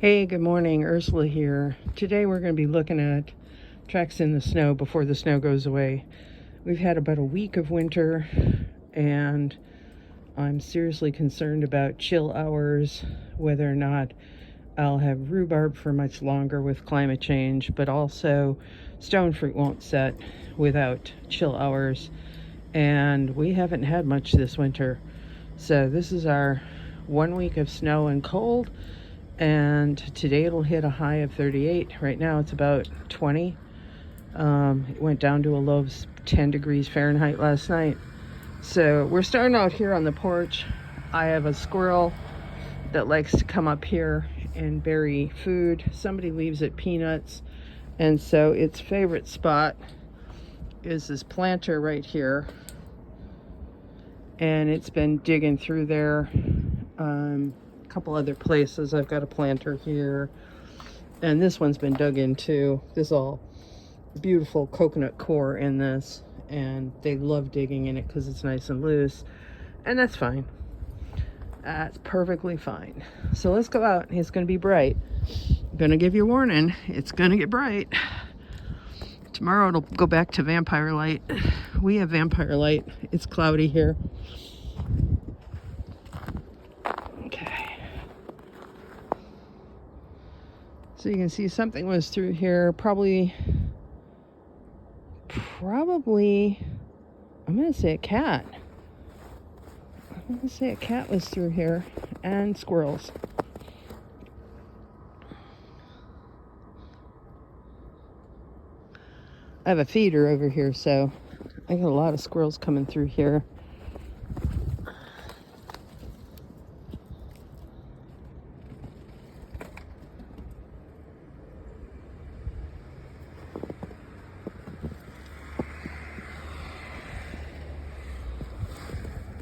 Hey, good morning. Ursula here. Today we're going to be looking at tracks in the snow before the snow goes away. We've had about a week of winter, and I'm seriously concerned about chill hours, whether or not I'll have rhubarb for much longer with climate change, but also stone fruit won't set without chill hours, and we haven't had much this winter. So this is our 1 week of snow and cold. And today it'll hit a high of 38. Right now it's about 20. It went down to a low of 10 degrees Fahrenheit last night. So we're starting out here on the porch. I have a squirrel that likes to come up here and bury food. Somebody leaves it peanuts. And so its favorite spot is this planter right here. And it's been digging through there. Couple other places. I've got a planter here, and this one's been dug in too. This all beautiful coconut core in this, and they love digging in it because it's nice and loose, and that's fine. That's perfectly fine. So let's go out. It's going to be bright. I'm going to give you a warning. It's going to get bright. Tomorrow it'll go back to vampire light. We have vampire light. It's cloudy here. So you can see something was through here, probably, I'm going to say a cat. I'm going to say a cat was through here, and squirrels. I have a feeder over here, so I got a lot of squirrels coming through here.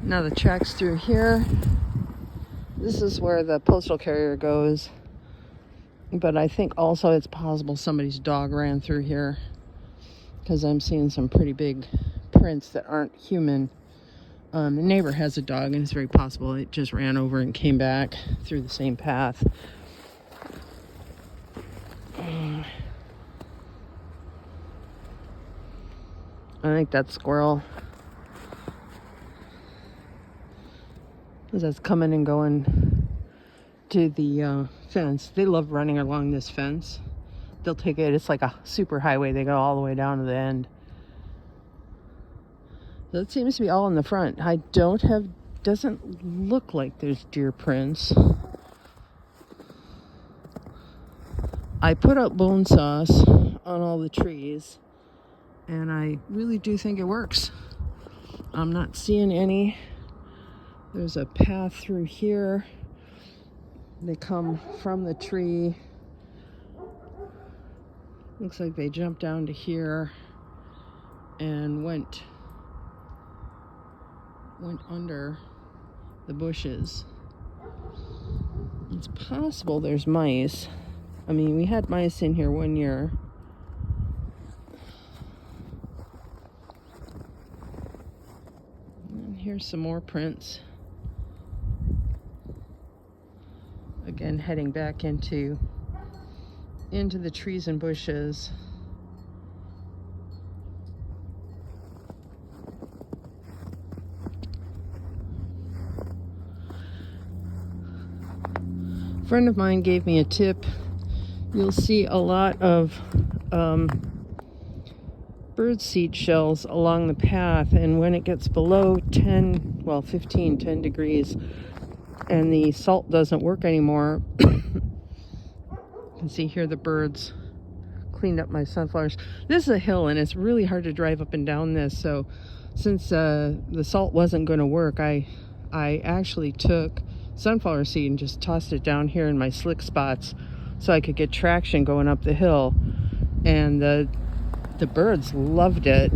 Now the tracks through here. This is where the postal carrier goes. But I think also it's possible somebody's dog ran through here, because I'm seeing some pretty big prints that aren't human. The neighbor has a dog, and it's very possible it just ran over and came back through the same path. I think that's squirrel. As that's coming and going to the fence. They love running along this fence. They'll take it. It's like a super highway. They go all the way down to the end. So it seems to be all in the front. Doesn't look like there's deer prints. I put up bone sauce on all the trees, and I really do think it works. I'm not seeing any. There's a path through here. They come from the tree. Looks like they jumped down to here and went under the bushes. It's possible there's mice. I mean, we had mice in here one year. And here's some more prints. Again, heading back into the trees and bushes. A friend of mine gave me a tip. You'll see a lot of bird seed shells along the path, and when it gets below 10 degrees, and the salt doesn't work anymore, you can see here the birds cleaned up my sunflowers. This is a hill, and it's really hard to drive up and down this, so since the salt wasn't going to work, I actually took sunflower seed and just tossed it down here in my slick spots so I could get traction going up the hill, and the birds loved it.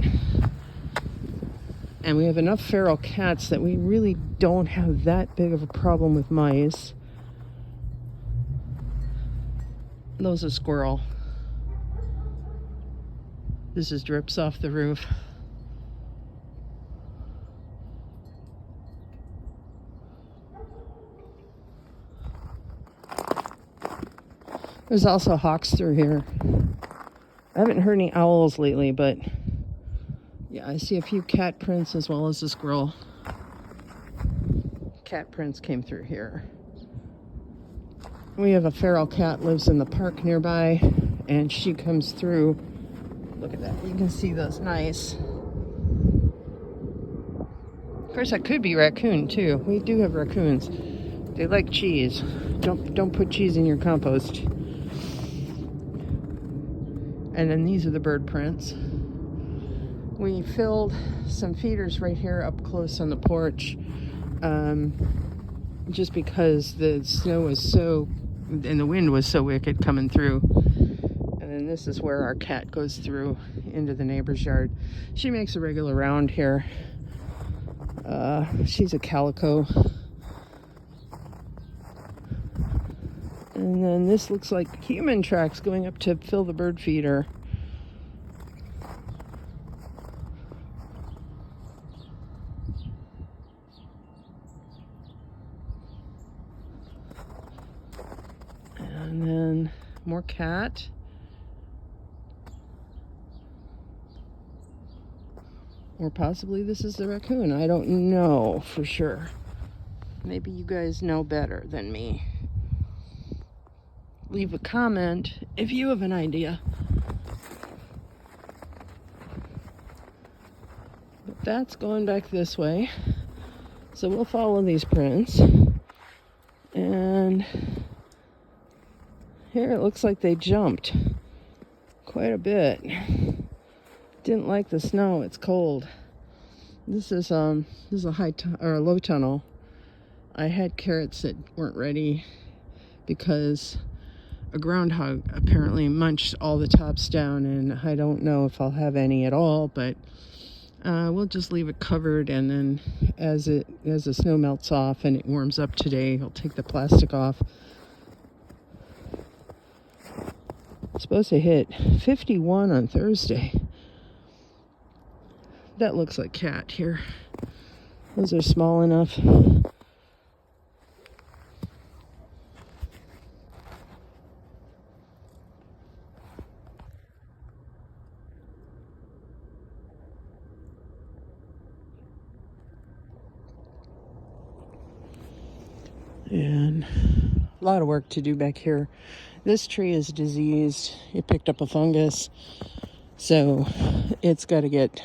And we have enough feral cats that we really don't have that big of a problem with mice. Those are squirrel. This is drips off the roof. There's also hawks through here. I haven't heard any owls lately, but yeah, I see a few cat prints as well as a squirrel. Cat prints came through here. We have a feral cat lives in the park nearby, and she comes through. Look at that. You can see those nice. Of course, that could be raccoon too. We do have raccoons. They like cheese. Don't put cheese in your compost. And then these are the bird prints. We filled some feeders right here up close on the porch, just because the snow was so, and the wind was so wicked coming through. And then this is where our cat goes through into the neighbor's yard. She makes a regular round here. She's a calico. And then this looks like human tracks going up to fill the bird feeder. And then more cat. Or possibly this is the raccoon. I don't know for sure. Maybe you guys know better than me. Leave a comment if you have an idea. But that's going back this way. So we'll follow these prints. And here it looks like they jumped quite a bit. Didn't like the snow. It's cold. This is a a low tunnel. I had carrots that weren't ready because a groundhog apparently munched all the tops down, and I don't know if I'll have any at all, but we'll just leave it covered, and then as the snow melts off and it warms up today, I'll take the plastic off. It's supposed to hit 51 on Thursday. That looks like cat here. Those are small enough. And a lot of work to do back here. This tree is diseased. It picked up a fungus, so it's got to get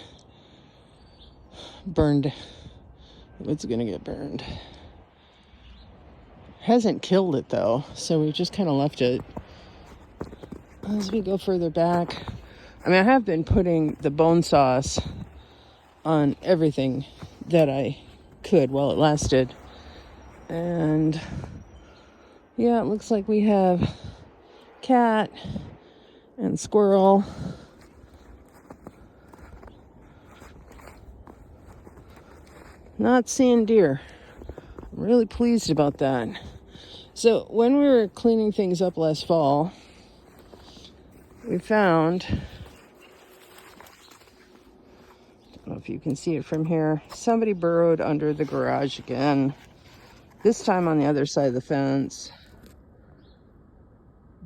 burned. It's gonna get burned. Hasn't killed it though, so we just kind of left it. As we go further back, I mean, I have been putting the bone sauce on everything that I could while it lasted. And yeah, it looks like we have cat and squirrel. Not seeing deer. I'm really pleased about that. So when we were cleaning things up last fall, we found, I don't know if you can see it from here, somebody burrowed under the garage again. This time on the other side of the fence.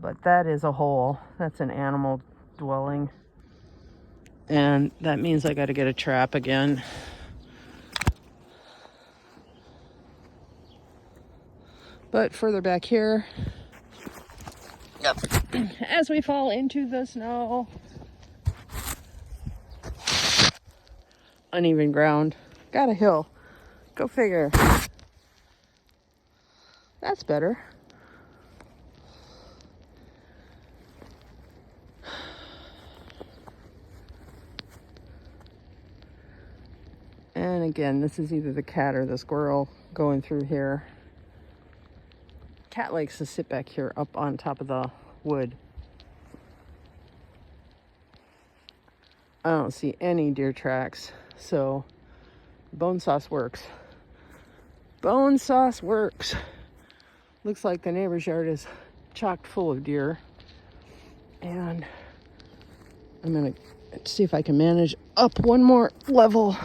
But that is a hole. That's an animal dwelling. And that means I got to get a trap again. But further back here, yep, as we fall into the snow, uneven ground, got a hill. Go figure. That's better. And again, this is either the cat or the squirrel going through here. Cat likes to sit back here up on top of the wood. I don't see any deer tracks, so bone sauce works. Bone sauce works. Looks like the neighbor's yard is chock full of deer. And I'm gonna see if I can manage up one more level.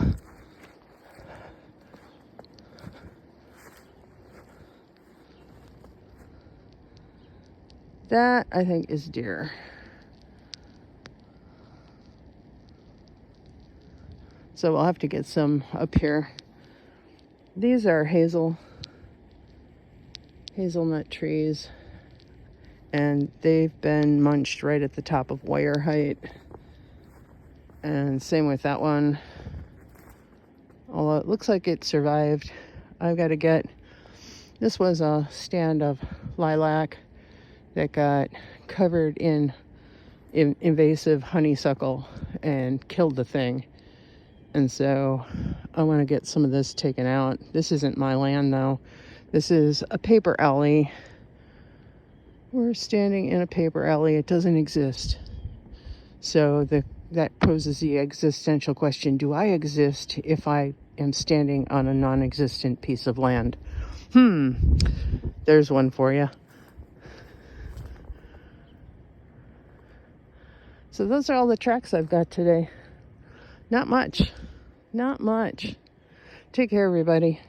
That, I think, is deer. So we'll have to get some up here. These are hazelnut trees, and they've been munched right at the top of wire height. And same with that one. Although it looks like it survived. I've got to get, this was a stand of lilac that got covered in invasive honeysuckle and killed the thing. And so I want to get some of this taken out. This isn't my land though. This is a paper alley. We're standing in a paper alley. It doesn't exist. So that poses the existential question, do I exist if I am standing on a non-existent piece of land? There's one for you. So those are all the tracks I've got today. Not much. Not much. Take care, everybody.